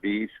20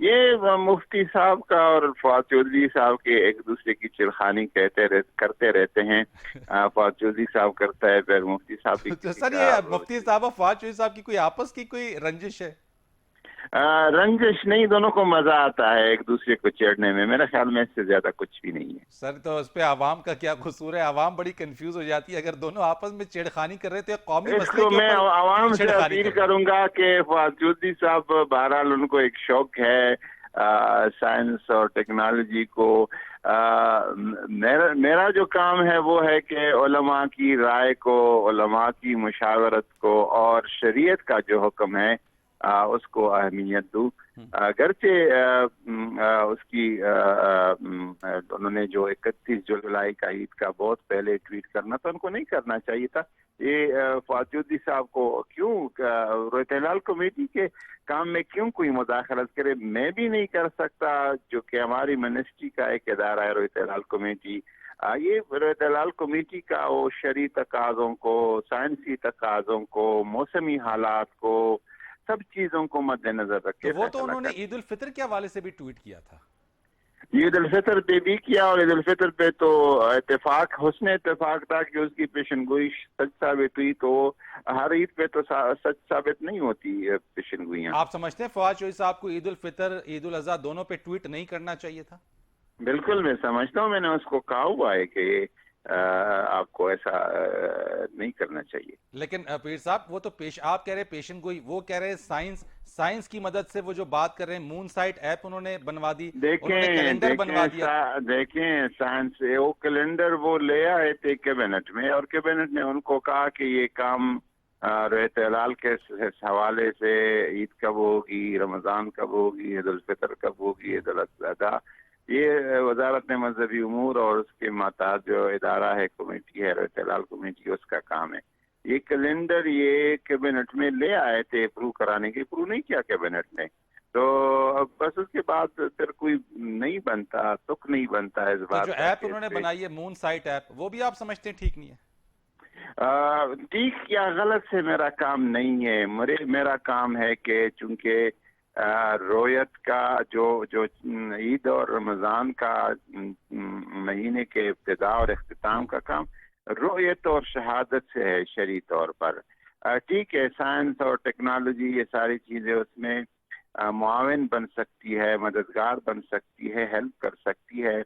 یہ مفتی صاحب کا اور فواد چودھری صاحب کے ایک دوسرے کی چڑخانی کرتے رہتے ہیں. فواد چودھری صاحب کرتا ہے، پھر مفتی صاحب بھی تو کسی سر کا. یہ مفتی صاحب اور فواد چودھری صاحب کی کوئی آپس کی کوئی رنجش ہے؟ رنجش نہیں، دونوں کو مزہ آتا ہے ایک دوسرے کو چیڑنے میں. میرے خیال میں اس سے زیادہ کچھ بھی نہیں ہے. سر تو اس پہ عوام کا کیا قصور ہے؟ عوام بڑی کنفیوز ہو جاتی ہے. اگر دونوں آپس میں چھیڑخانی کر رہے تھے قومی اس مسئلے کو کے میں اوپر کیوں عوام سے چھیڑخانی اپیل کر رہے ہیں؟ کروں گا کہ فواد چودھری صاحب بہرحال ان کو ایک شوق ہے سائنس اور ٹیکنالوجی کو. میرا جو کام ہے وہ ہے کہ علماء کی رائے کو، علماء کی مشاورت کو اور شریعت کا جو حکم ہے اس کو اہمیت دوں. گرچہ اس کی انہوں نے جو 31 جولائی کا عید کا بہت پہلے ٹویٹ کرنا تھا، ان کو نہیں کرنا چاہیے تھا. یہ فواد چودھری صاحب کو کیوں رویت ہلال کمیٹی کے کام میں کیوں کوئی مداخلت کرے؟ میں بھی نہیں کر سکتا، جو کہ ہماری منسٹری کا ایک ادارہ ہے رویت ہلال کمیٹی. یہ رویت ہلال کمیٹی کا وہ شرعی تقاضوں کو، سائنسی تقاضوں کو، موسمی حالات کو، سب چیزوں کو مد نظر رکھ تو کے وہ تو فیصلہ انہوں نے کرتی عید الفطر کے حوالے سے بھی ٹویٹ کیا تھا. عید الفطر پہ بھی کیا، اور عید الفطر پہ تو اتفاق، حسن اتفاق تھا کہ اس کی پیشن گوئی سچ ثابت ہوئی. تو ہر عید پہ تو سچ ثابت نہیں ہوتی پیشن گوئیاں. آپ سمجھتے ہیں فواد چودھری صاحب کو عید الفطر عید الاضحیٰ دونوں پہ ٹویٹ نہیں کرنا چاہیے تھا؟ بالکل میں سمجھتا ہوں، میں نے اس کو کہا ہوا ہے کہ آپ کو ایسا نہیں کرنا چاہیے. لیکن پیر صاحب وہ تو آپ کہہ رہے پیشن گوئی، وہ کہہ رہے سائنس کی مدد سے وہ جو بات کر رہے ہیں مون سائٹ ایپ انہوں نے بنوا دی، انہوں نے کیلنڈر بنوا دیا. دیکھیں سائنس وہ کیلنڈر وہ لے آئے تھے کیبنٹ میں، اور کیبنٹ نے ان کو کہا کہ یہ کام رویت ہلال کے حوالے سے عید کب ہوگی، رمضان کب ہوگی، عید الفطر کب ہوگی، عید الاضحیٰ، یہ وزارت مذہبی امور اور اس کے ماتحت جو ادارہ ہے، کمیٹی ہے رویت ہلال کمیٹی، اس کا کام ہے. یہ کیلنڈر یہ کیبنٹ میں لے آئے تھے اپروو کرانے کے، اپروو نہیں کیا کیبنٹ نے. تو بس اس کے بعد پھر کوئی نہیں بنتا، تک نہیں بنتا اس تو جو بات کا ایپ کہ انہوں نے اس پہ بنائی ہے مون سائٹ ایپ، وہ بھی آپ سمجھتے ہیں ٹھیک نہیں ہے؟ ٹھیک یا غلط سے میرا کام نہیں ہے. میرا کام ہے کہ چونکہ رویت کا جو عید اور رمضان کا مہینے کے ابتدا اور اختتام کا کام رویت اور شہادت سے ہے شرعی طور پر. ٹھیک ہے، سائنس اور ٹیکنالوجی یہ ساری چیزیں اس میں معاون بن سکتی ہے، مددگار بن سکتی ہے، ہیلپ کر سکتی ہے،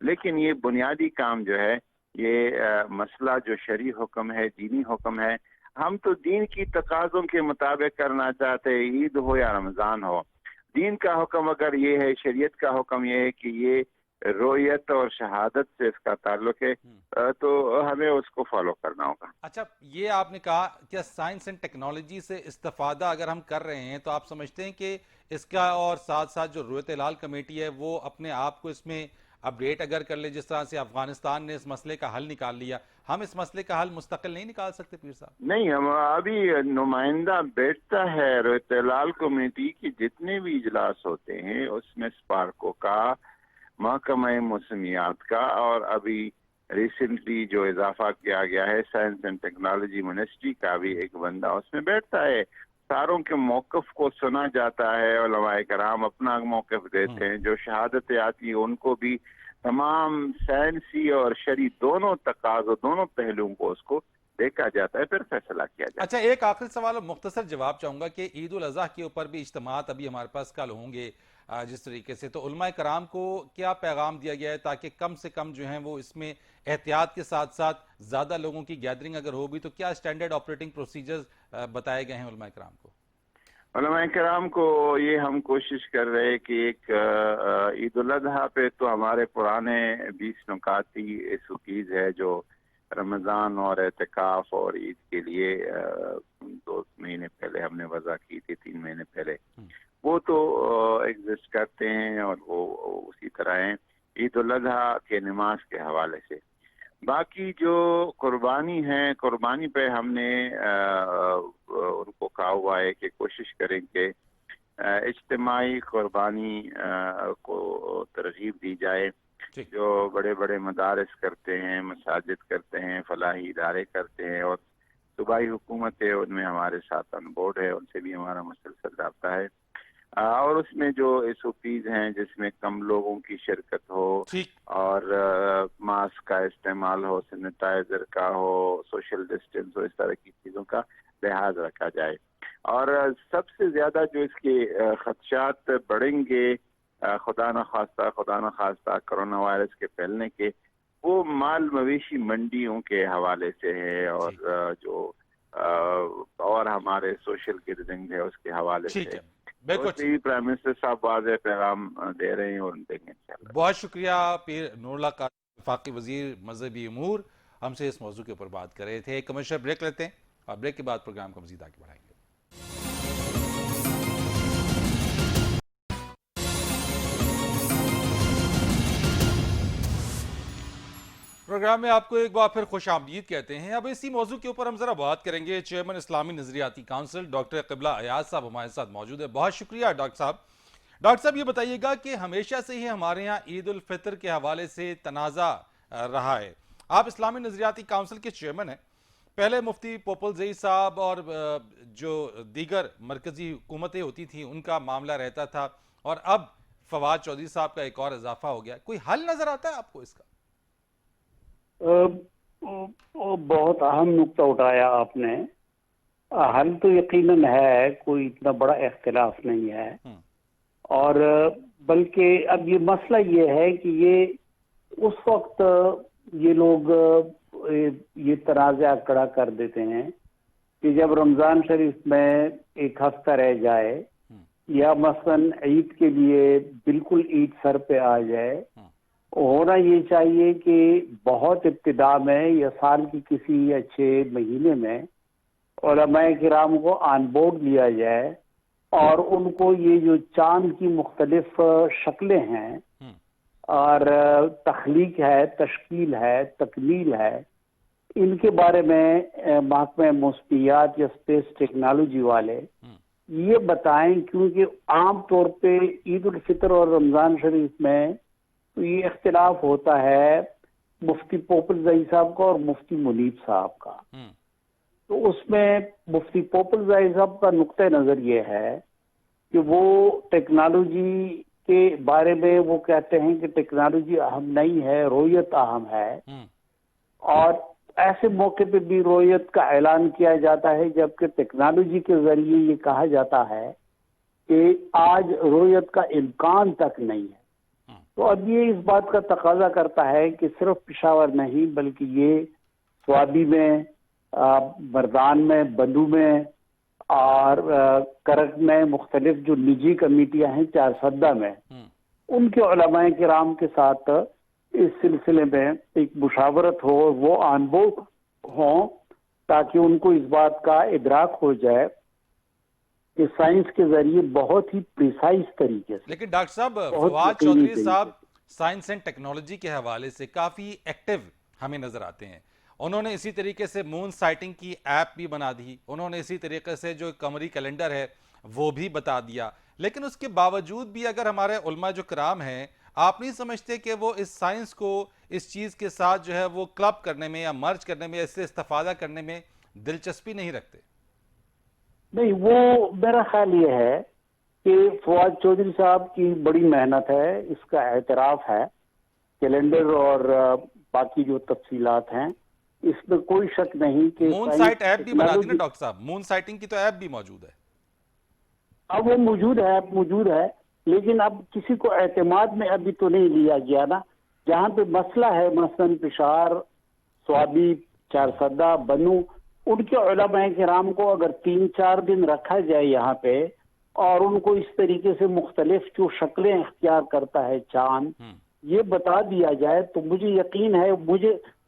لیکن یہ بنیادی کام جو ہے، یہ مسئلہ جو شرعی حکم ہے، دینی حکم ہے، ہم تو دین کی تقاضوں کے مطابق کرنا چاہتے ہیں، عید ہو یا رمضان ہو. دین کا حکم اگر یہ ہے، شریعت کا حکم یہ ہے کہ یہ رویت اور شہادت سے اس کا تعلق ہے، تو ہمیں اس کو فالو کرنا ہوگا. اچھا، یہ آپ نے کہا کہ سائنس اینڈ ٹیکنالوجی سے استفادہ اگر ہم کر رہے ہیں تو آپ سمجھتے ہیں کہ اس کا اور ساتھ ساتھ جو رویت ہلال کمیٹی ہے وہ اپنے آپ کو اس میں اپڈیٹ اگر کر لے، جس طرح سے افغانستان نے اس مسئلے کا حل نکال لیا، ہم اس مسئلے کا حل مستقل نہیں نکال سکتے پیر صاحب؟ نہیں، ہم ابھی نمائندہ بیٹھتا ہے رویت ہلال کمیٹی کی، جتنے بھی اجلاس ہوتے ہیں اس میں اسپارکو کا، محکمہ موسمیات کا، اور ابھی ریسنٹلی جو اضافہ کیا گیا ہے سائنس اینڈ ٹیکنالوجی منسٹری کا بھی ایک بندہ اس میں بیٹھتا ہے. ساروں کے موقف کو سنا جاتا ہے، علماء کرام اپنا موقف دیتے ہیں، جو شہادتیں آتی ہیں ان کو بھی تمام سائنسی اور شرعی دونوں تقاضوں، دونوں پہلوؤں کو اس کو دیکھا جاتا ہے، پھر فیصلہ کیا جاتا اچھا، ایک آخری سوال اور مختصر جواب چاہوں گا کہ عید الاضحیٰ کے اوپر بھی اجتماعات ابھی ہمارے پاس کل ہوں گے جس طریقے سے، تو علماء کرام کو کیا پیغام دیا گیا ہے تاکہ کم سے کم جو ہیں وہ اس میں احتیاط کے ساتھ ساتھ زیادہ لوگوں کی گیدرنگ اگر ہوگی تو کیا اسٹینڈرڈ آپریٹنگ پروسیجرز بتائے گئے ہیں علماء کرام کو؟ علماء کرام کو یہ ہم کوشش کر رہے ہیں کہ ایک عید الاضحیٰ پہ تو ہمارے پرانے 20 نکاتی سکیز ہے جو رمضان اور اعتکاف اور عید کے لیے 2 مہینے پہلے ہم نے وضع کی تھی، 3 مہینے پہلے، وہ تو ایگزسٹ کرتے ہیں اور وہ اسی طرح ہیں عید الاضحیٰ کے نماز کے حوالے سے. باقی جو قربانی ہے، قربانی پہ ہم نے ان کو کہا ہوا ہے کہ کوشش کریں کہ اجتماعی قربانی کو ترغیب دی جائے. جو بڑے بڑے مدارس کرتے ہیں، مساجد کرتے ہیں، فلاحی ادارے کرتے ہیں، اور صوبائی حکومت ہے ان میں ہمارے ساتھ آن بورڈ ہے، ان سے بھی ہمارا مسلسل رابطہ ہے. اور اس میں جو SOPs ہیں جس میں کم لوگوں کی شرکت ہو ٹھیک. اور ماسک کا استعمال ہو، سینیٹائزر کا ہو، سوشل ڈسٹینس ہو، اس طرح کی چیزوں کا لحاظ رکھا جائے. اور سب سے زیادہ جو اس کے خدشات بڑھیں گے خدا نخواستہ کرونا وائرس کے پھیلنے کے، وہ مال مویشی منڈیوں کے حوالے سے ہے، اور جو اور ہمارے سوشل گیدرنگ ہے اس کے حوالے ٹھیک سے. ہے، تو بالکل اس ٹھیک. لیے پرائم منسٹر صاحب واضح پیغام دے رہے ہیں اور دیں گے انشاءاللہ. بہت شکریہ پیر نور اللہ کا، وفاقی وزیر مذہبی امور، ہم سے اس موضوع کے اوپر بات کر رہے تھے. ایک کمرشل بریک لیتے ہیں اور بریک کے بعد پروگرام کو مزید آگے بڑھائیں گے. پروگرام میں آپ کو ایک بار پھر خوش آمدید کہتے ہیں. اب اسی موضوع کے اوپر ہم ذرا بات کریں گے. چیئرمین اسلامی نظریاتی کونسل ڈاکٹر قبلہ ایاز صاحب ہمارے ساتھ موجود ہے. بہت شکریہ ڈاکٹر صاحب. ڈاکٹر صاحب یہ بتائیے گا کہ ہمیشہ سے ہی ہمارے ہاں عید الفطر کے حوالے سے تنازع رہا ہے. آپ اسلامی نظریاتی کونسل کے چیئرمین ہیں. پہلے مفتی پوپل زئی صاحب اور جو دیگر مرکزی حکومتیں ہوتی تھیں ان کا معاملہ رہتا تھا، اور اب فواد چودھری صاحب کا ایک اور اضافہ ہو گیا. کوئی حل نظر آتا ہے آپ کو اس کا؟ بہت اہم نقطہ اٹھایا آپ نے. حل تو یقیناً ہے، کوئی اتنا بڑا اختلاف نہیں ہے. اور بلکہ اب یہ مسئلہ یہ ہے کہ یہ اس وقت یہ لوگ یہ تنازع کھڑا کر دیتے ہیں کہ جب رمضان شریف میں ایک ہفتہ رہ جائے، یا مثلاً عید کے لیے بالکل عید سر پہ آ جائے. ہونا یہ چاہیے کہ بہت ابتدا میں یا سال کی کسی اچھے مہینے میں علماء کرام کو آن بورڈ لیا جائے، اور ان کو یہ جو چاند کی مختلف شکلیں ہیں اور تخلیق ہے، تشکیل ہے، تکمیل ہے، ان کے بارے میں محکمہ موسمیات یا اسپیس ٹیکنالوجی والے یہ بتائیں. کیونکہ عام طور پہ عید الفطر اور رمضان شریف میں تو یہ اختلاف ہوتا ہے مفتی پوپل زئی صاحب کا اور مفتی منیب صاحب کا. تو اس میں مفتی پوپل زئی صاحب کا نقطہ نظر یہ ہے کہ وہ ٹیکنالوجی کے بارے میں وہ کہتے ہیں کہ ٹیکنالوجی اہم نہیں ہے، رویت اہم ہے. اور ایسے موقع پہ بھی رویت کا اعلان کیا جاتا ہے، جبکہ ٹیکنالوجی کے ذریعے یہ کہا جاتا ہے کہ آج رویت کا امکان تک نہیں ہے. تو اب یہ اس بات کا تقاضا کرتا ہے کہ صرف پشاور نہیں بلکہ یہ سوابی میں، بردان میں، بندو میں اور کرک میں مختلف جو نجی کمیٹیاں ہیں چارسدہ میں، ان کے علماء کرام کے ساتھ اس سلسلے میں ایک مشاورت ہو، وہ آن بورڈ ہوں، تاکہ ان کو اس بات کا ادراک ہو جائے کہ سائنس کے ذریعے بہت ہی پریسائز طریقے سے. لیکن ڈاکٹر صاحب فواد چودھری صاحب سائنس اینڈ ٹیکنالوجی کے حوالے سے کافی ایکٹیو ہمیں نظر آتے ہیں. انہوں نے اسی طریقے سے مون سائٹنگ کی ایپ بھی بنا دی، انہوں نے اسی طریقے سے جو قمری کیلنڈر ہے وہ بھی بتا دیا. لیکن اس کے باوجود بھی اگر ہمارے علماء جو کرام ہیں، آپ نہیں سمجھتے کہ وہ اس سائنس کو اس چیز کے ساتھ جو ہے وہ کلب کرنے میں یا مرج کرنے میں، اس سے استفادہ کرنے میں دلچسپی نہیں رکھتے؟ نہیں، وہ میرا خیال یہ ہے کہ فواد چودھری صاحب کی بڑی محنت ہے، اس کا اعتراف ہے. کیلنڈر اور باقی جو تفصیلات ہیں اس میں کوئی شک نہیں کہ مون سائٹ ایپ بھی بنا دی نا ڈاکٹر صاحب، مون سائٹنگ کی تو ایپ بھی موجود ہے. اب وہ موجود ہے لیکن اب کسی کو اعتماد میں ابھی تو نہیں لیا گیا نا. جہاں پہ مسئلہ ہے مثلاً پشاور، سوابی، چارسدہ، بنو، ان کے علماء کرام کو اگر 3-4 دن رکھا جائے یہاں پہ، اور ان کو اس طریقے سے مختلف جو شکلیں اختیار کرتا ہے چاند، یہ بتا دیا جائے، تو مجھے یقین ہے،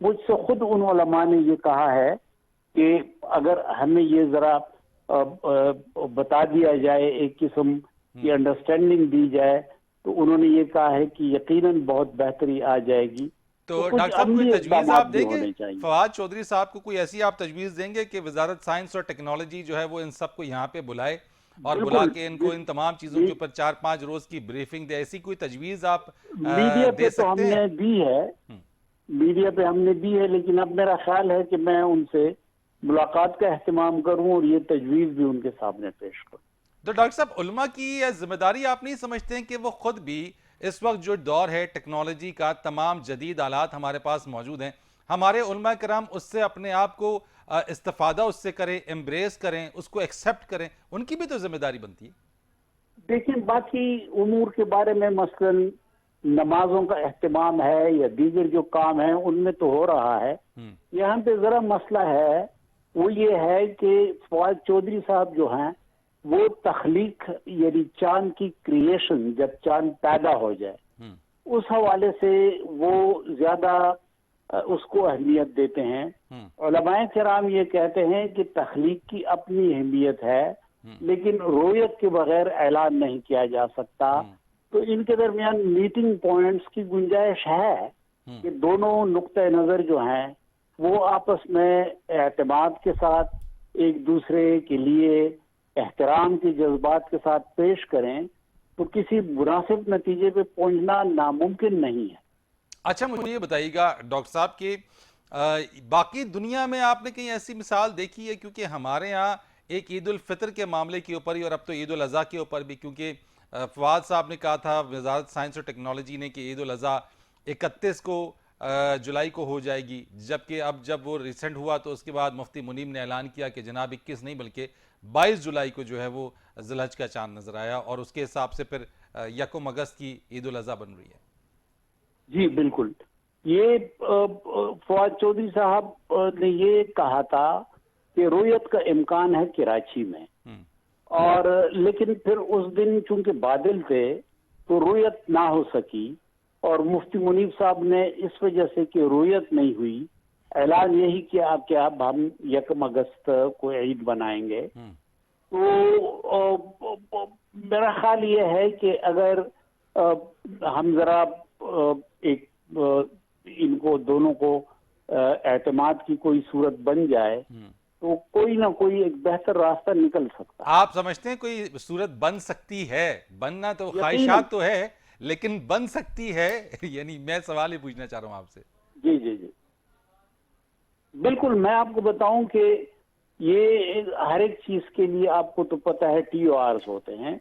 مجھ سے خود ان علماء نے یہ کہا ہے کہ اگر ہمیں یہ ذرا بتا دیا جائے، ایک قسم کی انڈرسٹینڈنگ دی جائے، تو انہوں نے یہ کہا ہے کہ یقیناً بہت بہتری آ جائے گی. تو ڈاکٹر صاحب کوئی تجویز آپ دیں گے فواد چودھری صاحب کو؟ کوئی ایسی آپ تجویز دیں گے کہ وزارت سائنس اور ٹیکنالوجی جو ہے وہ ان سب کو یہاں پہ بلائے اور بلا کے ان کو ان تمام چیزوں کے اوپر 4-5 روز کی بریفنگ دے؟ ایسی کوئی تجویز آپ میڈیا پہ تو ہم نے دی ہے، میڈیا پہ ہم نے دی ہے، لیکن اب میرا خیال ہے کہ میں ان سے ملاقات کا اہتمام کروں اور یہ تجویز بھی ان کے سامنے پیش کروں. تو ڈاکٹر صاحب علماء کی یہ ذمہ داری آپ نہیں سمجھتے ہیں کہ وہ خود بھی اس وقت جو دور ہے ٹیکنالوجی کا، تمام جدید آلات ہمارے پاس موجود ہیں، ہمارے علماء کرام اس سے اپنے آپ کو استفادہ اس سے کریں، ایمبریس کریں، اس کو ایکسیپٹ کریں، ان کی بھی تو ذمہ داری بنتی ہے؟ دیکھیں باقی امور کے بارے میں مثلا نمازوں کا اہتمام ہے یا دیگر جو کام ہیں ان میں تو ہو رہا ہے. یہاں پہ ذرا مسئلہ ہے وہ یہ ہے کہ فواد چودھری صاحب جو ہیں وہ تخلیق یعنی چاند کی کریشن، جب چاند پیدا ہو جائے اس حوالے سے وہ زیادہ اس کو اہمیت دیتے ہیں. علماء کرام یہ کہتے ہیں کہ تخلیق کی اپنی اہمیت ہے لیکن رویت کے بغیر اعلان نہیں کیا جا سکتا. تو ان کے درمیان میٹنگ پوائنٹس کی گنجائش ہے کہ دونوں نقطہ نظر جو ہیں وہ آپس میں اعتماد کے ساتھ ایک دوسرے کے لیے احترام کے جذبات کے ساتھ پیش کریں تو کسی مناسب نتیجے پہ پہنچنا ناممکن نہیں ہے. اچھا مجھے یہ بتائیے گا ڈاکٹر صاحب کہ باقی دنیا میں آپ نے کہیں ایسی مثال دیکھی ہے؟ کیونکہ ہمارے ہاں ایک عید الفطر کے معاملے کے اوپر ہی اور اب تو عید الاضحیٰ کے اوپر بھی، کیونکہ فواد صاحب نے کہا تھا وزارت سائنس اور ٹیکنالوجی نے کہ عید الاضحیٰ 31 کو جولائی کو ہو جائے گی، جبکہ اب جب وہ ریسنٹ ہوا تو اس کے بعد مفتی منیم نے اعلان کیا کہ جناب 21 نہیں بلکہ 22 جولائی کو جو ہے وہ ذی الحج کا چاند نظر آیا، اور اس کے حساب سے پھر 1 اگست کی عید الاضحیٰ بن رہی ہے. جی بالکل. یہ فواد چودھری صاحب نے یہ کہا تھا کہ رویت کا امکان ہے کراچی میں، اور لیکن پھر اس دن چونکہ بادل تھے تو رویت نہ ہو سکی، اور مفتی منیب صاحب نے اس وجہ سے کہ رویت نہیں ہوئی اعلان یہی کیا کہ اب ہم 1 اگست کو عید بنائیں گے. تو میرا خیال یہ ہے کہ اگر ہم ذرا ایک ان کو دونوں کو اعتماد کی کوئی صورت بن جائے تو کوئی نہ کوئی ایک بہتر راستہ نکل سکتا ہے. آپ سمجھتے ہیں کوئی صورت بن سکتی ہے؟ بننا تو خواہشات تو ہے لیکن بن سکتی ہے؟ یعنی میں سوال ہی پوچھنا چاہ رہا ہوں آپ سے. جی جی جی بالکل. میں آپ کو بتاؤں کہ یہ ہر ایک چیز کے لیے آپ کو تو پتہ ہے TORs ہوتے ہیں،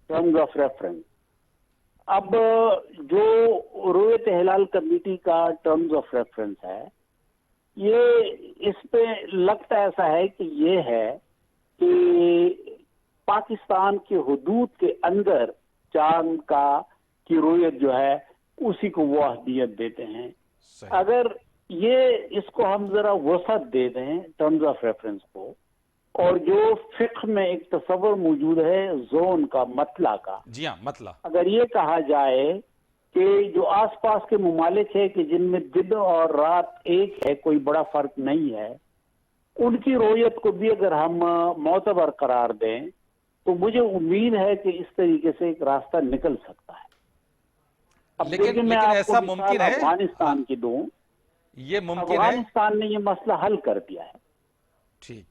ٹرمز آف ریفرنس. اب جو رویت ہلال کمیٹی کا ٹرمز آف ریفرنس ہے یہ اس پہ لگتا ایسا ہے کہ یہ ہے کہ پاکستان کے حدود کے اندر چاند کی رویت جو ہے اسی کو وہ اہمیت دیتے ہیں. اگر یہ اس کو ہم ذرا وسعت دے دیں ٹرمز آف ریفرنس کو، اور جو فقہ میں ایک تصور موجود ہے زون کا، مطلع کا، جی ہاں مطلع، اگر یہ کہا جائے کہ جو آس پاس کے ممالک ہے کہ جن میں دن اور رات ایک ہے، کوئی بڑا فرق نہیں ہے، ان کی رویت کو بھی اگر ہم معتبر قرار دیں تو مجھے امید ہے کہ اس طریقے سے ایک راستہ نکل سکتا ہے. اب لیکن میں آپ کو ایسا ممکن ہے افغانستان کی دوں، یہ ممکن ہے؟ افغانستان نے یہ مسئلہ حل کر دیا ہے. ٹھیک.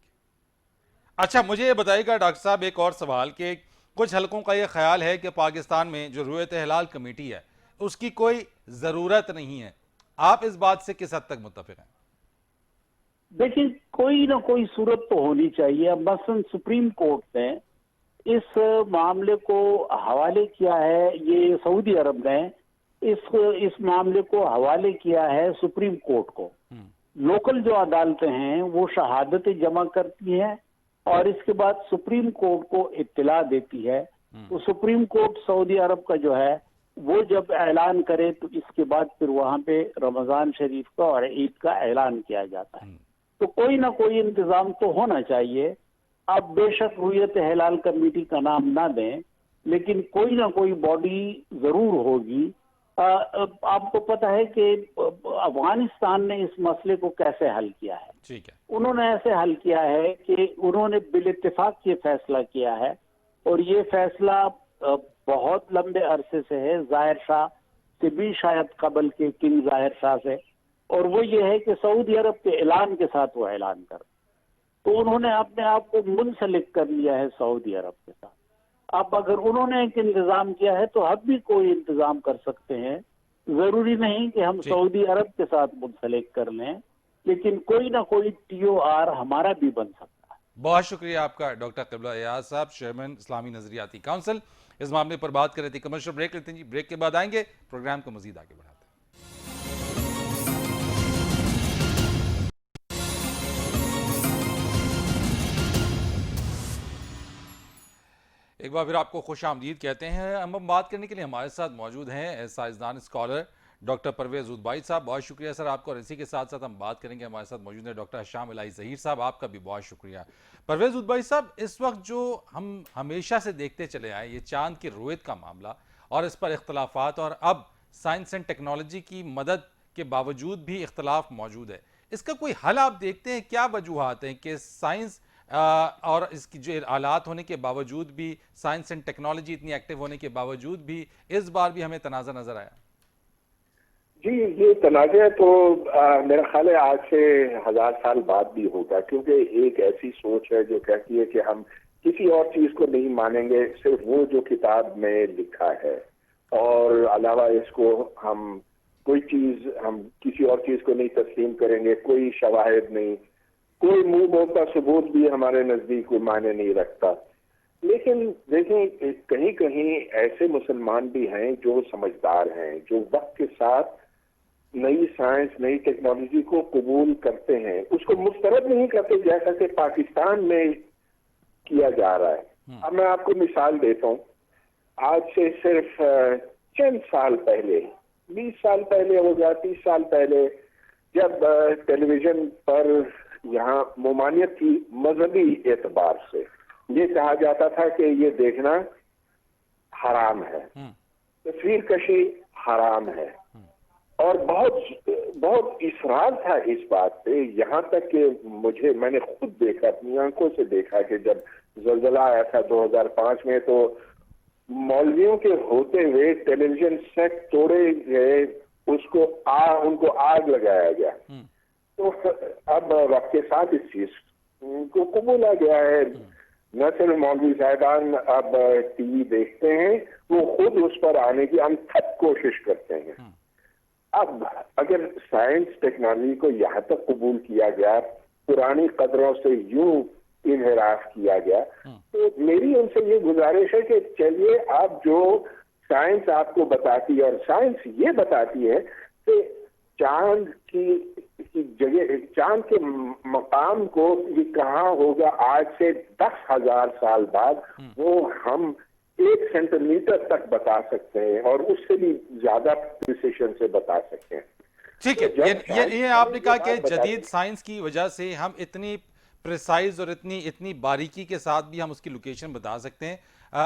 اچھا مجھے یہ بتائیے گا ڈاکٹر صاحب ایک اور سوال کہ کچھ حلقوں کا یہ خیال ہے کہ پاکستان میں جو رویت ہلال کمیٹی ہے اس کی کوئی ضرورت نہیں ہے. آپ اس بات سے کس حد تک متفق ہیں؟ دیکھیں کوئی نہ کوئی صورت تو ہونی چاہیے. اب مثلا سپریم کورٹ نے اس معاملے کو حوالے کیا ہے، یہ سعودی عرب نے اس معاملے کو حوالے کیا ہے سپریم کورٹ کو. لوکل جو عدالتیں ہیں وہ شہادتیں جمع کرتی ہیں اور اس کے بعد سپریم کورٹ کو اطلاع دیتی ہے. تو سپریم کورٹ سعودی عرب کا جو ہے وہ جب اعلان کرے تو اس کے بعد پھر وہاں پہ رمضان شریف کا اور عید کا اعلان کیا جاتا ہے. تو کوئی نہ کوئی انتظام تو ہونا چاہیے. اب بے شک رویت ہلال کمیٹی کا نام نہ دیں لیکن کوئی نہ کوئی باڈی ضرور ہوگی. آپ کو پتہ ہے کہ افغانستان نے اس مسئلے کو کیسے حل کیا ہے. ٹھیک ہے. انہوں نے ایسے حل کیا ہے کہ انہوں نے بالاتفاق یہ فیصلہ کیا ہے، اور یہ فیصلہ بہت لمبے عرصے سے ہے، ظاہر شاہ سے بھی شاید قبل کے کنگ ظاہر شاہ سے، اور وہ یہ ہے کہ سعودی عرب کے اعلان کے ساتھ وہ اعلان کر. تو انہوں نے اپنے آپ کو منسلک کر لیا ہے سعودی عرب کے ساتھ. اب اگر انہوں نے ایک انتظام کیا ہے تو ہم بھی کوئی انتظام کر سکتے ہیں. ضروری نہیں کہ ہم سعودی عرب کے ساتھ منسلک کر لیں، لیکن کوئی نہ کوئی TOR ہمارا بھی بن سکتا ہے. بہت شکریہ آپ کا ڈاکٹر قبلہ ایاز صاحب، چیئرمین اسلامی نظریاتی کونسل، اس معاملے پر بات کر رہے تھے۔ کمرشل بریک لیتے ہیں جی، بریک کے بعد آئیں گے، پروگرام کو مزید آگے بڑھاتے ہیں۔ ایک بار پھر آپ کو خوش آمدید کہتے ہیں۔ ہم بات کرنے کے لیے ہمارے ساتھ موجود ہیں سائنسدان اسکالر ڈاکٹر پرویز ادبائی صاحب، بہت شکریہ سر آپ کو، اور اسی کے ساتھ ساتھ ہم بات کریں گے، ہمارے ساتھ موجود ہیں ڈاکٹر حشام الہی ظہیر صاحب، آپ کا بھی بہت شکریہ۔ پرویز ادبائی صاحب، اس وقت جو ہم ہمیشہ سے دیکھتے چلے آئے، یہ چاند کی رویت کا معاملہ اور اس پر اختلافات، اور اب سائنس اینڈ ٹیکنالوجی کی مدد کے باوجود بھی اختلاف موجود ہے، اس کا کوئی حل آپ دیکھتے ہیں؟ کیا وجوہات ہیں کہ سائنس اور اس کی جو آلات ہونے کے باوجود بھی، سائنس اینڈ ٹیکنالوجی اتنی ایکٹیو ہونے کے باوجود بھی اس بار بھی ہمیں تنازع نظر آیا؟ جی، یہ تنازع تو میرا خیال ہے آج سے 1000 سال بعد بھی ہوگا، کیونکہ ایک ایسی سوچ ہے جو کہتی ہے کہ ہم کسی اور چیز کو نہیں مانیں گے، صرف وہ جو کتاب میں لکھا ہے، اور علاوہ اس کو ہم کوئی چیز، ہم کسی اور چیز کو نہیں تسلیم کریں گے، کوئی شواہد نہیں، کوئی منہ بولتا ثبوت بھی ہمارے نزدیک کوئی معنی نہیں رکھتا۔ لیکن دیکھیں، کہیں کہیں ایسے مسلمان بھی ہیں جو سمجھدار ہیں، جو وقت کے ساتھ نئی سائنس، نئی ٹیکنالوجی کو قبول کرتے ہیں، اس کو مسترد نہیں کرتے، جیسا کہ پاکستان میں کیا جا رہا ہے۔ اب میں آپ کو مثال دیتا ہوں، آج سے صرف چند سال پہلے، 20 سال پہلے ہو گیا، 30 سال پہلے، جب ٹیلی ویژن پر یہاں ممانعت تھی مذہبی اعتبار سے، یہ کہا جاتا تھا کہ یہ دیکھنا حرام ہے، تصویر کشی حرام ہے، اور بہت اصرار تھا اس بات پہ، یہاں تک کہ میں نے خود دیکھا، اپنی آنکھوں سے دیکھا کہ جب زلزلہ آیا تھا 2005 میں، تو مولویوں کے ہوتے ہوئے ٹیلی ویژن سیٹ توڑے گئے، ان کو آگ لگایا گیا۔ تو اب وقت کے ساتھ اس چیز کو قبولا گیا ہے، نہ صرف مولوی صاحبان اب ٹی وی دیکھتے ہیں، وہ خود اس پر آنے کی انتھک کوشش کرتے ہیں۔ اب اگر سائنس ٹیکنالوجی کو یہاں تک قبول کیا گیا، پرانی قدروں سے یوں انحراف کیا گیا، تو میری ان سے یہ گزارش ہے کہ چلیے، آپ جو سائنس آپ کو بتاتی ہے، اور سائنس یہ بتاتی ہے کہ چاند کی جگہ، چاند کے مقام کو یہ کہاں ہوگا آج سے 10,000 سال بعد، وہ ہم 1 سینٹی میٹر تک بتا سکتے ہیں، اور اس سے بھی زیادہ پریسیشن سے بتا سکتے ہیں۔ ٹھیک ہے، یہ آپ نے کہا کہ جدید سائنس کی وجہ سے ہم اتنی پریسائز اور اتنی باریکی کے ساتھ بھی ہم اس کی لوکیشن بتا سکتے ہیں۔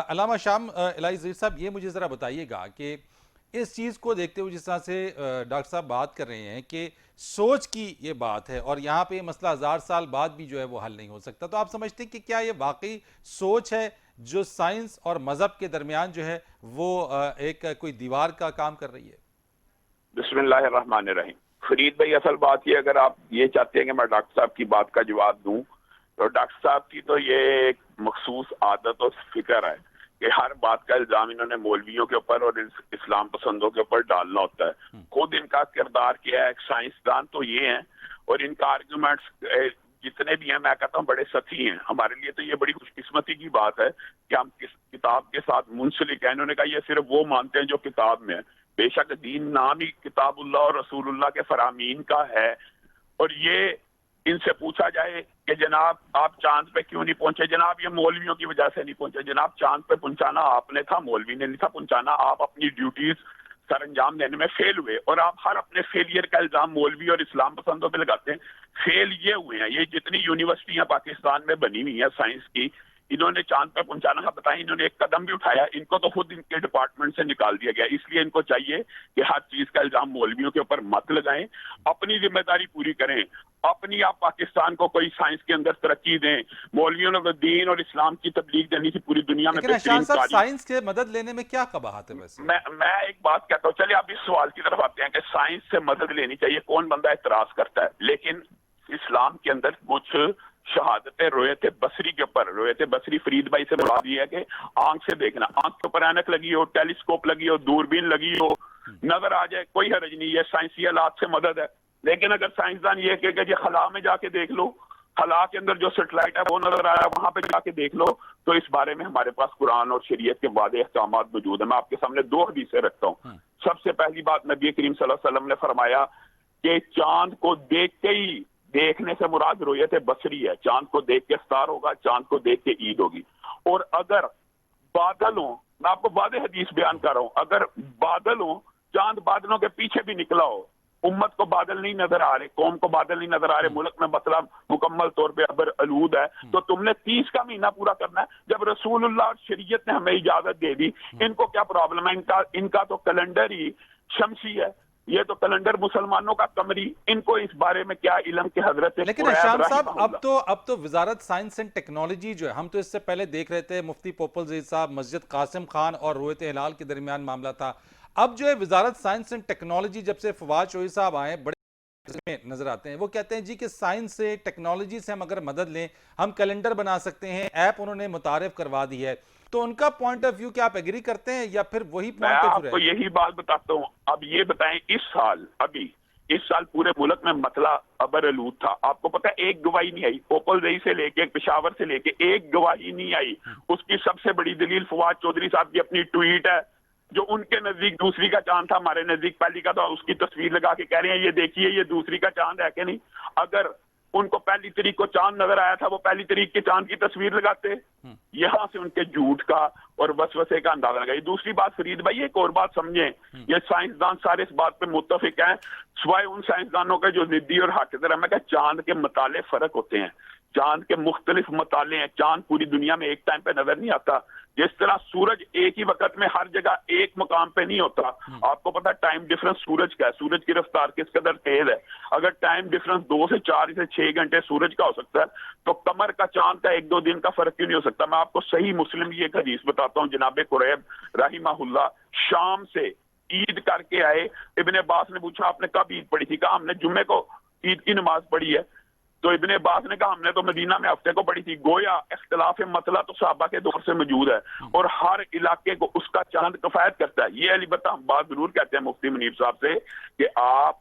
علامہ شام الہی ظہیر صاحب، یہ مجھے ذرا بتائیے گا کہ اس چیز کو دیکھتے ہوئے، جس طرح سے ڈاکٹر صاحب بات کر رہے ہیں کہ سوچ کی یہ بات ہے، اور یہاں پہ یہ مسئلہ 1000 سال بعد بھی جو ہے وہ حل نہیں ہو سکتا، تو آپ سمجھتے ہیں کہ کیا یہ واقعی سوچ ہے جو سائنس اور مذہب کے درمیان جو ہے وہ ایک کوئی دیوار کا کام کر رہی ہے؟ بسم اللہ الرحمن الرحیم۔ فرید بھائی، اصل بات یہ، اگر آپ یہ چاہتے ہیں کہ میں ڈاکٹر صاحب کی بات کا جواب دوں، تو ڈاکٹر صاحب کی تو یہ ایک مخصوص عادت اور فکر ہے کہ ہر بات کا الزام انہوں نے مولویوں کے اوپر اور اسلام پسندوں کے اوپر ڈالنا ہوتا ہے۔ خود ان کا کردار کیا ہے، ایک سائنسدان تو یہ ہیں، اور ان کا آرگومنٹس جتنے بھی ہیں، میں کہتا ہوں بڑے سطحی ہیں۔ ہمارے لیے تو یہ بڑی خوش قسمتی کی بات ہے کہ ہم کس کتاب کے ساتھ منسلک ہیں۔ انہوں نے کہا یہ صرف وہ مانتے ہیں جو کتاب میں ہے۔ بے شک دین نام ہی کتاب اللہ اور رسول اللہ کے فرامین کا ہے، اور یہ ان سے پوچھا جائے کہ جناب آپ چاند پہ کیوں نہیں پہنچے، جناب یہ مولویوں کی وجہ سے نہیں پہنچے۔ جناب چاند پہ پہنچانا آپ نے تھا، مولوی نے نہیں تھا پہنچانا۔ آپ اپنی ڈیوٹیز سر انجام دینے میں فیل ہوئے، اور آپ ہر اپنے فیلئر کا الزام مولوی اور اسلام پسندوں پہ لگاتے ہیں۔ فیل یہ ہوئے ہیں، یہ جتنی یونیورسٹیاں پاکستان میں بنی ہوئی ہیں سائنس کی، انہوں نے چاند پہ پہنچانا ہے، بتائیں انہوں نے ایک قدم بھی اٹھایا؟ ان کو تو خود ان کے ڈپارٹمنٹ سے نکال دیا گیا۔ اس لیے ان کو چاہیے کہ ہر چیز کا الزام مولویوں کے اوپر مت لگائیں، اپنی ذمہ داری پوری کریں، اپنی آپ پاکستان کو کوئی سائنس کے اندر ترقی دیں۔ مولویوں نے دین اور اسلام کی تبلیغ دینی تھی پوری دنیا میں۔ لیکن حشام صاحب، سائنس کے مدد لینے میں کیا قباحت ہے ویسے؟ میں ایک بات کہتا ہوں، چلیے آپ اس سوال کی طرف آتے ہیں کہ سائنس سے مدد لینی چاہیے، کون بندہ اعتراض کرتا ہے؟ لیکن اسلام کے اندر کچھ شہادت رویت بصری کے اوپر، رویت بصری فرید بھائی سے مراد یہ ہے کہ آنکھ سے دیکھنا، آنکھ کے اوپر اینک لگی ہو، ٹیلیسکوپ لگی ہو، دوربین لگی ہو، نظر آ جائے، کوئی حرج نہیں ہے، سائنسی آلات سے مدد ہے۔ لیکن اگر سائنسدان یہ کہ خلا میں جا کے دیکھ لو، خلا کے اندر جو سیٹلائٹ ہے وہ نظر آیا, وہاں پہ جا کے دیکھ لو. تو اس بارے میں ہمارے پاس قرآن اور شریعت کے واضح احکامات موجود ہیں. میں آپ کے سامنے 2 حدیثیں رکھتا ہوں. سب سے پہلی بات, نبی کریم صلی اللہ علیہ وسلم نے فرمایا کہ چاند کو دیکھ کے ہی, دیکھنے سے مراد رؤیت بصری ہے, چاند کو دیکھ کے افطار ہوگا, چاند کو دیکھ کے عید ہوگی. اور اگر بادل ہوں, میں آپ کو واضح حدیث بیان کر رہا ہوں, اگر بادل ہوں, چاند بادلوں کے پیچھے بھی نکلا ہو, امت کو بادل نہیں نظر آ رہے, قوم کو بادل نہیں نظر آ رہے, ملک میں مسئلہ مکمل طور پہ ابر آلود ہے, تو تم نے 30 کا مہینہ پورا کرنا ہے. جب رسول اللہ اور شریعت نے ہمیں اجازت دے دی, ان کو کیا پرابلم ہے؟ ان کا تو کیلنڈر ہی شمسی ہے, یہ تو کیلنڈر مسلمانوں کا قمری, ان کو اس بارے میں کیا علم کہ حضرت. لیکن ہشام صاحب اب تو وزارت سائنس اینڈ ٹیکنالوجی جو ہے, ہم تو اس سے پہلے دیکھ رہے تھے مفتی پوپل زئی صاحب, مسجد قاسم خان اور رؤیت ہلال کے درمیان معاملہ تھا. اب جو ہے وزارت سائنس اینڈ ٹیکنالوجی, جب سے فواد چوہی صاحب آئے بڑے نظر آتے ہیں, وہ کہتے ہیں جی کہ سائنس سے, ٹیکنالوجی سے ہم اگر مدد لیں ہم کیلنڈر بنا سکتے ہیں, ایپ انہوں نے متعارف کروا دی ہے. تو ان کا پوائنٹ آف ویو کیا آپ ایگری کرتے ہیں یا پھر وہی پوائنٹ آف ویو؟ میں آپ کو یہی بات بتاتا ہوں. اب یہ بتائیں, اس سال پورے ملک میں مسئلہ ابر آلود تھا, آپ کو پتہ ہے ایک گواہی نہیں آئی, پوپل زئی سے لے کے پشاور سے لے کے ایک گواہی نہیں آئی. اس کی سب سے بڑی دلیل فواد چودھری صاحب کی اپنی ٹویٹ ہے, جو ان کے نزدیک دوسری کا چاند تھا, ہمارے نزدیک پہلی کا تھا, اس کی تصویر لگا کے کہہ رہے ہیں یہ دیکھیے یہ دوسری کا چاند ہے کہ نہیں. اگر ان کو پہلی تاریخ کو چاند نظر آیا تھا, وہ پہلی تاریخ کے چاند کی تصویر لگاتے. یہاں سے ان کے جھوٹ کا اور وسوسے کا اندازہ لگائی. دوسری بات فرید بھائی, ایک اور بات سمجھیں, یہ سائنسدان سارے اس بات پہ متفق ہیں, سوائے ان سائنسدانوں کے جو ضدی اور حاقدر ہیں. میں کہا چاند کے مطالعے فرق ہوتے ہیں, چاند کے مختلف مطالعے ہیں. چاند پوری دنیا میں ایک ٹائم پہ نظر نہیں آتا, جس طرح سورج ایک ہی وقت میں ہر جگہ ایک مقام پہ نہیں ہوتا. آپ کو پتا ٹائم ڈیفرنس سورج کا ہے, سورج کی رفتار کس قدر تیز ہے. اگر ٹائم ڈیفرنس 2 سے 4 سے 6 گھنٹے سورج کا ہو سکتا ہے, تو قمر کا چاند کا 1-2 دن کا فرق کیوں نہیں ہو سکتا؟ میں آپ کو صحیح مسلم کی ایک حدیث بتاتا ہوں. جناب قریب رحمہ اللہ شام سے عید کر کے آئے. ابن عباس نے پوچھا آپ نے کب عید پڑھی تھی؟ کہا ہم نے جمعے کو عید کی نماز پڑھی ہے. تو ابن عباس نے کہا ہم نے تو مدینہ میں ہفتے کو پڑھی تھی. گویا اختلاف مسئلہ تو صحابہ کے دور سے موجود ہے, اور ہر علاقے کو اس کا چاند کفایت کرتا ہے. یہ البتہ ہم بات ضرور کہتے ہیں مفتی منیب صاحب سے کہ آپ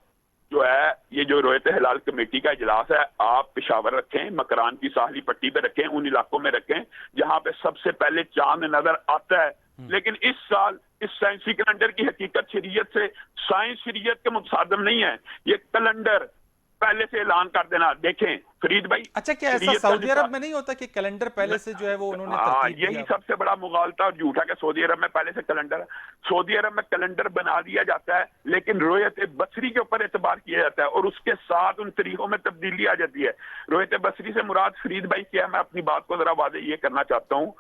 جو ہے یہ جو رؤیت ہلال کمیٹی کا اجلاس ہے, آپ پشاور رکھیں, مکران کی ساحلی پٹی پہ رکھیں, ان علاقوں میں رکھیں جہاں پہ سب سے پہلے چاند نظر آتا ہے. لیکن اس سال اس سائنسی کیلنڈر کی حقیقت شریعت سے, سائنس شریعت کے متصادم نہیں ہے. یہ کیلنڈر پہلے سے اعلان کر دینا. دیکھیں فرید بھائی, اچھا کیا ایسا سعودی عرب میں نہیں ہوتا کہ کیلنڈر پہلے سے جو ہے وہ انہوں نے ترتیب دیا؟ یہی سب سے بڑا مغالطہ اور جھوٹ ہے کہ سعودی عرب میں پہلے سے کیلنڈر ہے. سعودی عرب میں کیلنڈر بنا دیا جاتا ہے, لیکن رؤیت بصری کے اوپر اعتبار کیا جاتا ہے, اور اس کے ساتھ ان طریقوں میں تبدیلی آ جاتی ہے. رؤیت بصری سے مراد فرید بھائی کیا ہے؟ میں اپنی بات کو ذرا واضح یہ کرنا چاہتا ہوں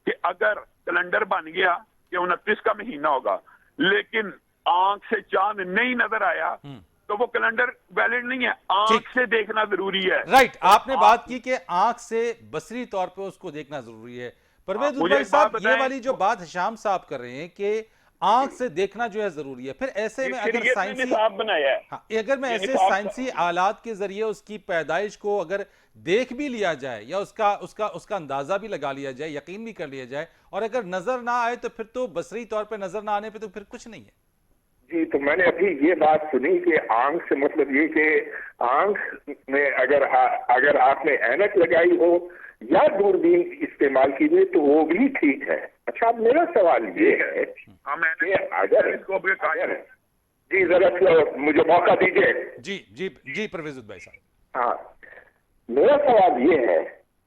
کہ اگر کیلنڈر بن گیا کہ 29 کا مہینہ ہوگا, لیکن آنکھ سے چاند نہیں نظر آیا, تو وہ کیلنڈر ویلڈ نہیں ہے. آنکھ سے دیکھنا ضروری ہے. رائٹ, آپ نے بات کی کہ آنکھ سے بصری طور پہ اس کو دیکھنا ضروری ہے. پرویز بھائی صاحب, یہ والی جو بات ہشام صاحب کر رہے ہیں کہ آنکھ سے دیکھنا جو ہے ضروری ہے, پھر ایسے میں اگر ایسے سائنسی آلات کے ذریعے اس کی پیدائش کو اگر دیکھ بھی لیا جائے یا اس کا اندازہ بھی لگا لیا جائے, یقین بھی کر لیا جائے, اور اگر نظر نہ آئے تو پھر تو بصری طور پہ نظر نہ آنے پہ تو پھر کچھ نہیں ہے. جی, تو میں نے ابھی یہ بات سنی کہ آنکھ سے مطلب یہ کہ آنکھ میں اگر آپ نے اینک لگائی ہو یا دوربین استعمال کی ہوئی تو وہ بھی ٹھیک ہے. اچھا, اب میرا سوال یہ ہے کہ اگر جی ذرا مجھے موقع دیجیے. جی پرویز بھائی صاحب. ہاں, میرا سوال یہ ہے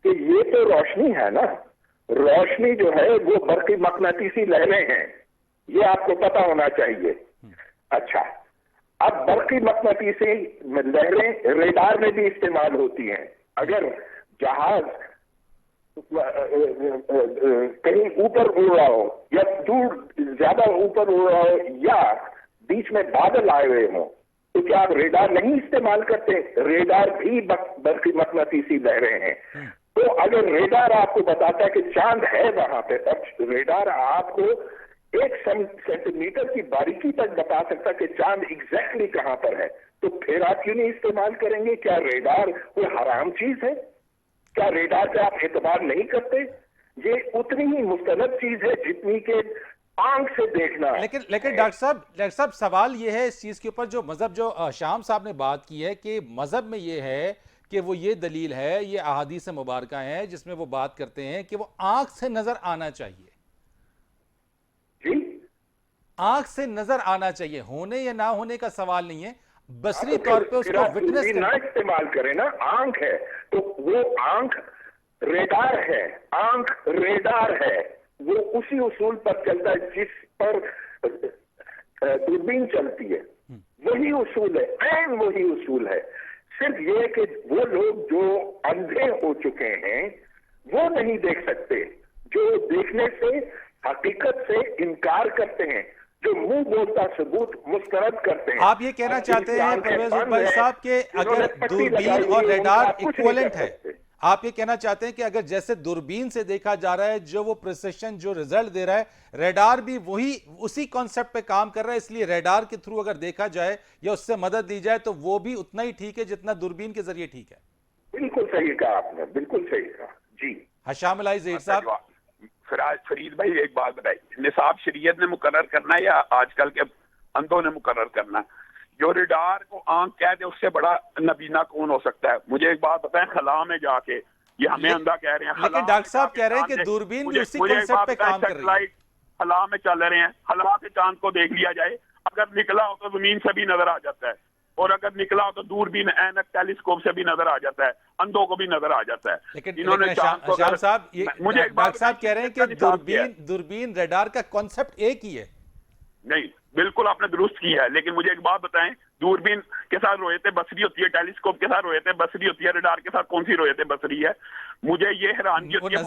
کہ یہ تو روشنی ہے نا, روشنی جو ہے وہ برقی مقناطیسی لہریں ہیں, یہ آپ کو پتا ہونا چاہیے. اچھا, اب برقی مقناطیسی لہریں ریڈار میں بھی استعمال ہوتی ہیں. اگر جہاز کہیں اوپر اڑ رہا ہو یا دور زیادہ اوپر اڑ رہا ہو یا بیچ میں بادل آئے ہوئے ہوں, تو کیا آپ ریڈار نہیں استعمال کرتے؟ ریڈار بھی برقی مقناطیسی لہریں ہیں. تو اگر ریڈار آپ کو بتاتا ہے کہ چاند ہے وہاں پہ, تب ریڈار آپ کو 1 سینٹی میٹر کی باریکی تک بتا سکتا کہ چاند ایگزیکٹلی کہاں پر ہے. تو پھر آپ کیوں نہیں استعمال کریں گے؟ کیا ریڈار کوئی حرام چیز ہے؟ کیا ریڈار پہ آپ اعتبار نہیں کرتے؟ یہ اتنی ہی مستند چیز ہے جتنی کہ آنکھ سے دیکھنا. لیکن ڈاکٹر صاحب سوال یہ ہے اس چیز کے اوپر جو مذہب, جو شام صاحب نے بات کی ہے کہ مذہب میں یہ ہے کہ وہ یہ دلیل ہے, یہ احادیث مبارکہ ہیں جس میں وہ بات کرتے ہیں کہ وہ آنکھ سے نظر آنا چاہیے, آنکھ سے نظر آنا چاہیے, ہونے یا نہ ہونے کا سوال نہیں ہے, بصری طور پہ اس کو وٹنس نہ استعمال کرے نا, آنکھ ہے تو وہ آنکھ ریڈار ہے, آنکھ ریڈار ہے, وہ اسی اصول پر چلتا ہے جس پر دوربین چلتی ہے, وہی اصول ہے, عین وہی اصول ہے. صرف یہ کہ وہ لوگ جو اندھے ہو چکے ہیں وہ نہیں دیکھ سکتے, جو دیکھنے سے حقیقت سے انکار کرتے ہیں, جو منہ بولتا ثبوت مسترد کرتے ہیں. آپ یہ کہنا چاہتے ہیں پرویز بھائی صاحب کہ اگر دوربین اور ریڈار ایکوولنٹ ہے, آپ یہ کہنا چاہتے ہیں کہ اگر جیسے دوربین سے دیکھا جا رہا ہے جو وہ پریسیشن جو ریزلٹ دے رہا ہے, ریڈار بھی وہی اسی کانسیپٹ پہ کام کر رہا ہے, اس لیے ریڈار کے تھرو اگر دیکھا جائے یا اس سے مدد دی جائے تو وہ بھی اتنا ہی ٹھیک ہے جتنا دوربین کے ذریعے ٹھیک ہے. بالکل صحیح کہا آپ نے, بالکل صحیح کہا جی. حشام الہی ظہیر صاحب. فرید بھائی ایک بات بتائی, نصاب شریعت نے مقرر کرنا ہے یا آج کل کے اندھوں نے مقرر کرنا ہے؟ جو ریڈار کو آنکھ کہہ دے اس سے بڑا نبینا کون ہو سکتا ہے؟ مجھے ایک بات بتائیں, خلا میں جا کے یہ ہمیں اندھا کہہ رہے ہیں, لیکن ڈاکٹر صاحب کہہ رہے ہیں کہ دوربین بھی اسی کنسپٹ پہ کام کر رہی ہے. خلا میں چل رہے ہیں, خلا سے چاند کو دیکھ لیا جائے, اگر نکلا ہو تو زمین سے بھی نظر آ جاتا ہے, اور اگر نکلا ہو تو دوربین اینک ٹیلیسکوپ سے بھی نظر آ جاتا ہے, اندھوں کو بھی نظر آ جاتا ہے. لیکن شام صاحب, ڈاکٹر صاحب کہہ رہے ہیں کہ دوربین ریڈار کا کنسپٹ ایک ہی ہے. نہیں, بالکل آپ نے درست کی ہے, لیکن مجھے ایک بات بتائیں, دوربین کے ساتھ رویت بصری ہوتی ہے, ٹیلیسکوپ کے ساتھ رویت بصری ہوتی ہے, ریڈار کے ساتھ کون سی رویت بصری ہے؟ مجھے یہ حیرانگی ہوتی ہے.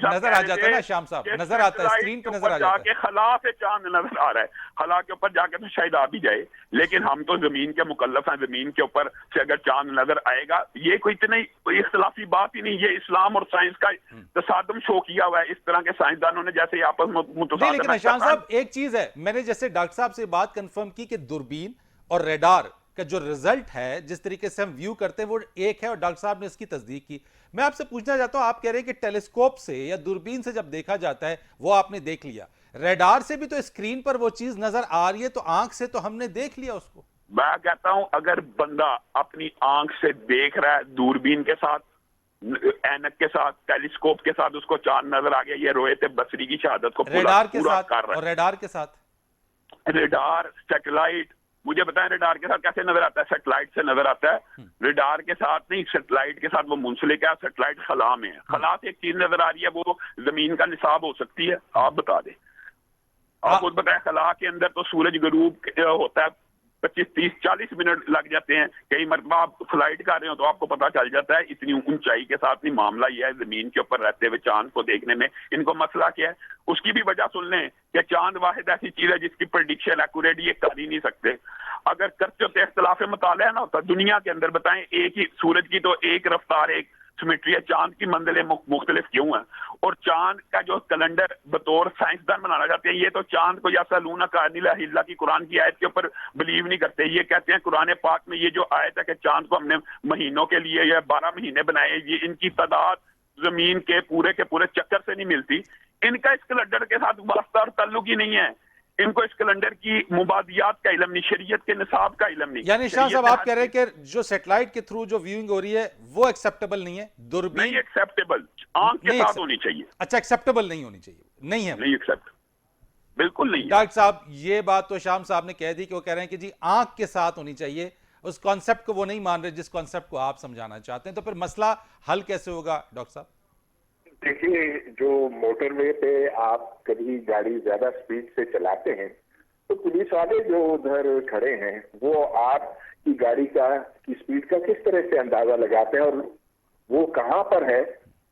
نظر آ جاتا ہے نا شام صاحب, نظر آتا ہے, اسکرین پہ نظر آ جاتا ہے. خلا سے چاند نظر آ رہا ہے, خلا کے اوپر جا کے تو شاید آ بھی جائے, لیکن ہم تو زمین کے مکلف ہیں, زمین کے اوپر سے اگر چاند نظر آئے گا, یہ کوئی اتنی کوئی اختلافی بات ہی نہیں, یہ اسلام اور سائنس کا تصادم شو کیا ہوا ہے. اس طرح کے سائنسدانوں نے جیسے آپس میں متصادم. لیکن شام صاحب ایک چیز ہے, میں نے جیسے ڈاکٹر صاحب سے بات کنفرم کی کہ دوربین اور ریڈار کا جو رزلٹ ہے جس طریقے سے ہم ویو کرتے ہیں وہ ایک ہے, اور ڈاکٹر صاحب نے اس کی تصدیق کی. میں آپ سے پوچھنا چاہتا ہوں, آپ کہہ رہے ہیں کہ ٹیلیسکوپ سے یا دوربین سے جب دیکھا جاتا ہے وہ آپ نے دیکھ لیا, ریڈار سے بھی تو اسکرین پر وہ چیز نظر آ رہی ہے, تو آنکھ سے تو ہم نے دیکھ لیا اس کو. میں کہتا ہوں اگر بندہ اپنی آنکھ سے دیکھ رہا ہے, دوربین کے ساتھ, اینک کے ساتھ, ٹیلیسکوپ کے ساتھ اس کو چاند نظر آ گیا, یہ رویت بصری کی شہادت کو ریڈار کے ساتھ, اور ریڈار کے ساتھ, ریڈار سیٹلائٹ, مجھے بتائیں ریڈار کے ساتھ کیسے نظر آتا ہے؟ سیٹلائٹ سے نظر آتا ہے. ریڈار کے ساتھ نہیں, سیٹلائٹ کے ساتھ وہ منسلک ہے, سیٹلائٹ خلا میں ہے, خلا سے ایک چیز نظر آ رہی ہے, وہ زمین کا نصاب ہو سکتی ہے؟ آپ بتا دیں, آپ خود بتائیں. خلا کے اندر تو سورج غروب ہوتا ہے, 25 30 40 منٹ لگ جاتے ہیں. کئی مرتبہ آپ فلائٹ کر رہے ہو تو آپ کو پتا چل جاتا ہے. اتنی اونچائی کے ساتھ نہیں, معاملہ یہ ہے زمین کے اوپر رہتے ہوئے چاند کو دیکھنے میں ان کو مسئلہ کیا ہے. اس کی بھی وجہ سن لیں کہ چاند واحد ایسی چیز ہے جس کی پریڈکشن ایکوریٹ یہ کر ہی نہیں سکتے. اگر کرتے ہوتے اختلاف مطالعہ نہ ہوتا دنیا کے اندر, بتائیں ایک ہی سورج کی تو ایک رفتار, ایک سیمیٹری ہے, چاند کی منزلیں مختلف کیوں ہیں؟ اور چاند کا جو کیلنڈر بطور سائنسدان بنانا چاہتے ہیں, یہ تو چاند کو یا سلون کا اللہ کی قرآن کی آیت کے اوپر بلیو نہیں کرتے. یہ کہتے ہیں قرآن پاک میں یہ جو آیت ہے کہ چاند کو ہم نے مہینوں کے لیے یا 12 مہینے بنائے, یہ ان کی تعداد زمین کے پورے چکر سے نہیں ملتی. ان کا اس کیلنڈر کے ساتھ واسطہ اور تعلق ہی نہیں ہے. ان کو اس کیلنڈر کی مبادیات کا علم نہیں, شریعت کے نصاب کا علم نہیں. یعنی شاہ صاحب آپ کہہ رہے ہیں کہ جو سیٹلائٹ کے تھرو جو ویونگ ہو رہی ہے وہ ایکسیپٹیبل نہیں ہے, دوربین نہیں ایکسیپٹیبل, آنکھ کے ساتھ ہونی چاہیے. اچھا, ایکسیپٹیبل نہیں ہونی چاہیے, نہیں ہے, نہیں ایکسیپٹ, بالکل نہیں. ڈاکٹر صاحب یہ بات تو شام صاحب نے کہہ دی کہ وہ کہہ رہے ہیں کہ جی آنکھ کے ساتھ ہونی چاہیے, اس کانسیپٹ کو وہ نہیں مان رہے جس کانسیپٹ کو آپ سمجھانا چاہتے ہیں. تو پھر مسئلہ حل کیسے ہوگا ڈاکٹر صاحب؟ دیکھیے, جو موٹر وے پہ آپ کبھی گاڑی زیادہ سپیڈ سے چلاتے ہیں تو پولیس والے جو ادھر کھڑے ہیں وہ آپ کی گاڑی کی سپیڈ کا کس طرح سے اندازہ لگاتے ہیں, اور وہ کہاں پر ہے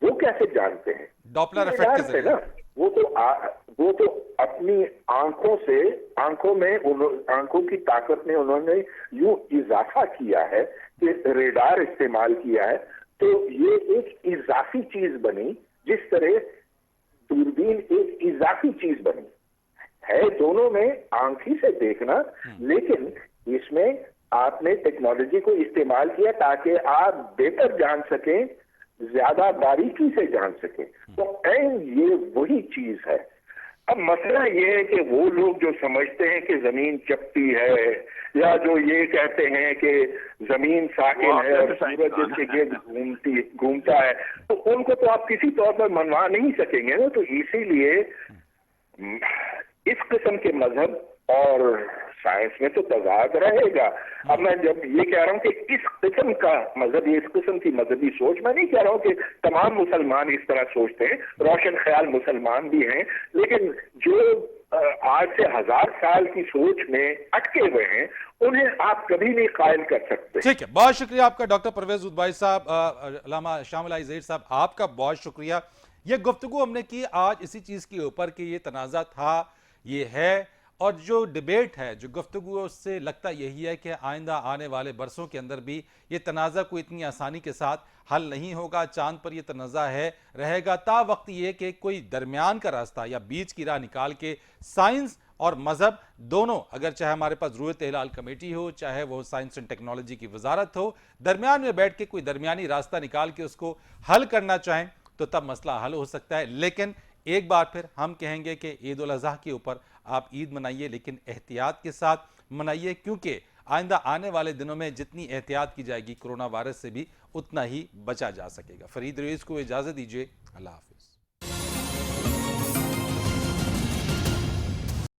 وہ کیسے جانتے ہیں؟ ڈاپلر ایفیکٹ سے نا, وہ تو اپنی آنکھوں سے, آنکھوں کی طاقت میں انہوں نے یوں اضافہ کیا ہے کہ ریڈار استعمال کیا ہے, تو یہ ایک اضافی چیز بنی, جس طرح دوربین ایک اضافی چیز بنی ہے. دونوں میں آنکھ ہی سے دیکھنا, لیکن اس میں آپ نے ٹیکنالوجی کو استعمال کیا تاکہ آپ بہتر جان سکیں, زیادہ باریکی سے جان سکیں. تو یہ وہی چیز ہے. اب مسئلہ یہ ہے کہ وہ لوگ جو سمجھتے ہیں کہ زمین چپٹی ہے یا جو یہ کہتے ہیں کہ زمین ساکن ہے اور سورج جس کے گرد گھومتا ہے، تو ان کو تو آپ کسی طور پر منوا نہیں سکیں گے نا. تو اسی لیے اس قسم کے مذہب اور سائنس میں تو تضاد رہے گا. اب میں جب یہ کہہ رہا ہوں کہ اس قسم کا مذہب، اس قسم کی مذہبی سوچ، میں نہیں کہہ رہا ہوں کہ تمام مسلمان اس طرح سوچتے ہیں، روشن خیال مسلمان بھی ہیں، لیکن جو آج سے 1000 سال کی سوچ میں اٹکے ہوئے ہیں انہیں آپ کبھی نہیں قائل کر سکتے. ٹھیک ہے، بہت شکریہ آپ کا ڈاکٹر پرویز دودھبائی صاحب. علامہ شام الہی ظہیر صاحب، آپ کا بہت شکریہ. یہ گفتگو ہم نے کی آج اسی چیز کے اوپر کہ یہ تنازع تھا، یہ ہے، اور جو ڈیبیٹ ہے، جو گفتگو ہے، اس سے لگتا یہی ہے کہ آئندہ آنے والے برسوں کے اندر بھی یہ تنازع کو اتنی آسانی کے ساتھ حل نہیں ہوگا. چاند پر یہ تنازع رہے گا تا وقت یہ کہ کوئی درمیان کا راستہ یا بیچ کی راہ نکال کے سائنس اور مذہب دونوں، اگر چاہے ہمارے پاس ضرورت ہلال کمیٹی ہو، چاہے وہ سائنس اینڈ ٹیکنالوجی کی وزارت ہو، درمیان میں بیٹھ کے کوئی درمیانی راستہ نکال کے اس کو حل کرنا چاہیں تو تب مسئلہ حل ہو سکتا ہے. لیکن ایک بار پھر ہم کہیں گے کہ عید الاضحیٰ کے اوپر آپ عید منائیے، لیکن احتیاط کے ساتھ منائیے، کیونکہ آئندہ آنے والے دنوں میں جتنی احتیاط کی جائے گی کرونا وائرس سے بھی اتنا ہی بچا جا سکے گا. فرید رئیس کو اجازت دیجیے، اللہ حافظ.